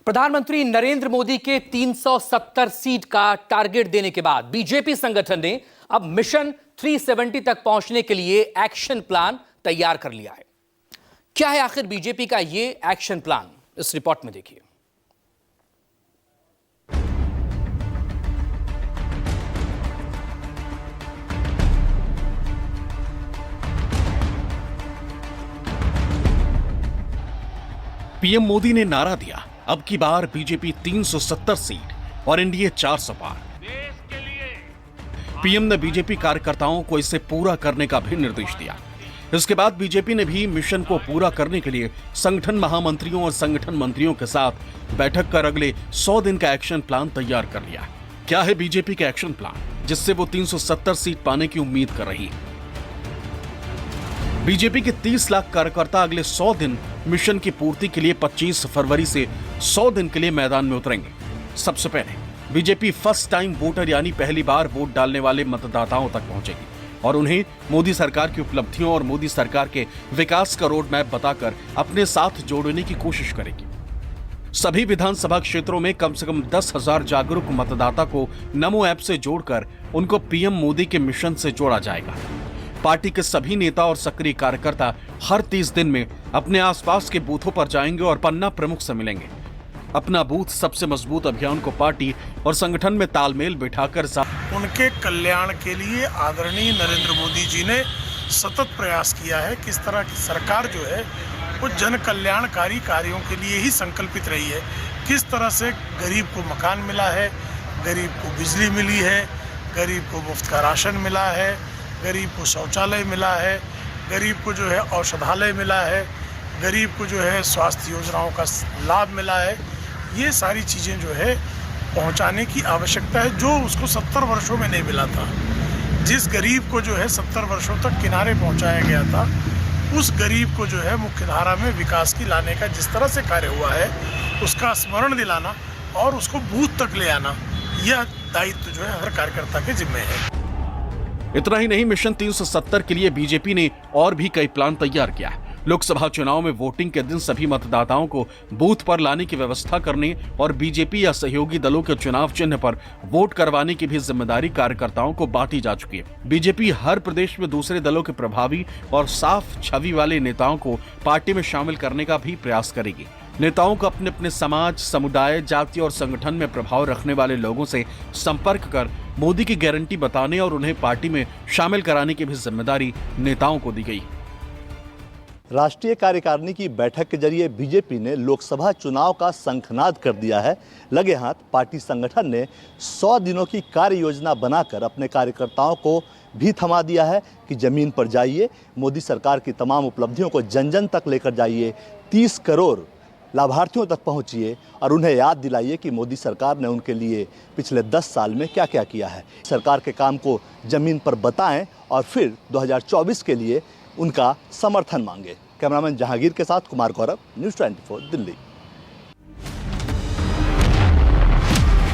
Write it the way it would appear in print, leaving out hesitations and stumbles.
प्रधानमंत्री नरेंद्र मोदी के 370 सीट का टारगेट देने के बाद बीजेपी संगठन ने अब मिशन 370 तक पहुंचने के लिए एक्शन प्लान तैयार कर लिया है। क्या है आखिर बीजेपी का यह एक्शन प्लान, इस रिपोर्ट में देखिए। पीएम मोदी ने नारा दिया, अब की बार बीजेपी 370 सीट और एनडीए 400 पार। पीएम ने बीजेपी कार्यकर्ताओं को इसे पूरा करने का भी निर्देश दिया। इसके बाद बीजेपी ने भी मिशन को पूरा करने के लिए संगठन महामंत्रियों और संगठन मंत्रियों के साथ बैठक कर अगले 100 दिन का एक्शन प्लान तैयार कर लिया। क्या है बीजेपी का एक्शन प्लान, जिससे वो 370 सीट पाने की उम्मीद कर रही है? बीजेपी के 30 लाख कार्यकर्ता अगले 100 दिन मिशन की पूर्ति के लिए 25 फरवरी से 100 दिन के लिए मैदान में उतरेंगे। सबसे पहले बीजेपी फर्स्ट टाइम वोटर यानी पहली बार वोट डालने वाले मतदाताओं तक पहुंचेगी और उन्हें मोदी सरकार की उपलब्धियों और मोदी सरकार के विकास का रोड मैप बताकर अपने साथ जोड़ने की कोशिश करेगी। सभी विधानसभा क्षेत्रों में कम से कम 10,000 जागरूक मतदाता को नमो ऐप से जोड़कर उनको पीएम मोदी के मिशन से जोड़ा जाएगा। पार्टी के सभी नेता और सक्रिय कार्यकर्ता हर 30 दिन में अपने आसपास के बूथों पर जाएंगे और पन्ना प्रमुख से मिलेंगे। अपना बूथ सबसे मजबूत अभियान को पार्टी और संगठन में तालमेल बिठाकर उनके कल्याण के लिए आदरणीय नरेंद्र मोदी जी ने सतत प्रयास किया है। किस तरह की सरकार जो है वो जन कल्याणकारी कार्यों के लिए ही संकल्पित रही है। किस तरह से गरीब को मकान मिला है, गरीब को बिजली मिली है, गरीब को मुफ्त का राशन मिला है, गरीब को शौचालय मिला है, गरीब को जो है औषधालय मिला है, गरीब को जो है स्वास्थ्य योजनाओं का लाभ मिला है। ये सारी चीज़ें जो है पहुंचाने की आवश्यकता है, जो उसको 70 वर्षों में नहीं मिला था। जिस गरीब को जो है 70 वर्षों तक किनारे पहुंचाया गया था, उस गरीब को जो है मुख्यधारा में विकास की लाने का जिस तरह से कार्य हुआ है, उसका स्मरण दिलाना और उसको बूथ तक ले आना, यह दायित्व जो है हर कार्यकर्ता के जिम्मे है। इतना ही नहीं, मिशन 370 के लिए बीजेपी ने और भी कई प्लान तैयार किया है। लोकसभा चुनाव में वोटिंग के दिन सभी मतदाताओं को बूथ पर लाने की व्यवस्था करने और बीजेपी या सहयोगी दलों के चुनाव चिन्ह पर वोट करवाने की भी जिम्मेदारी कार्यकर्ताओं को बांटी जा चुकी है। बीजेपी हर प्रदेश में दूसरे दलों के प्रभावी और साफ छवि वाले नेताओं को पार्टी में शामिल करने का भी प्रयास करेगी। नेताओं को अपने अपने समाज, समुदाय, जाति और संगठन में प्रभाव रखने वाले लोगों से संपर्क कर मोदी की गारंटी बताने और उन्हें पार्टी में शामिल कराने की भी जिम्मेदारी नेताओं को दी गई। राष्ट्रीय कार्यकारिणी की बैठक के जरिए बीजेपी ने लोकसभा चुनाव का शंखनाद कर दिया है। लगे हाथ पार्टी संगठन ने 100 दिनों की कार्य योजना बनाकर अपने कार्यकर्ताओं को भी थमा दिया है कि जमीन पर जाइए, मोदी सरकार की तमाम उपलब्धियों को जन जन तक लेकर जाइए, 30 करोड़ लाभार्थियों तक पहुंचिए और उन्हें याद दिलाइए कि मोदी सरकार ने उनके लिए पिछले 10 साल में क्या क्या किया है। सरकार के काम को जमीन पर बताएं और फिर 2024 के लिए उनका समर्थन मांगे। कैमरामैन जहांगीर के साथ कुमार गौरव, न्यूज़ 24 दिल्ली।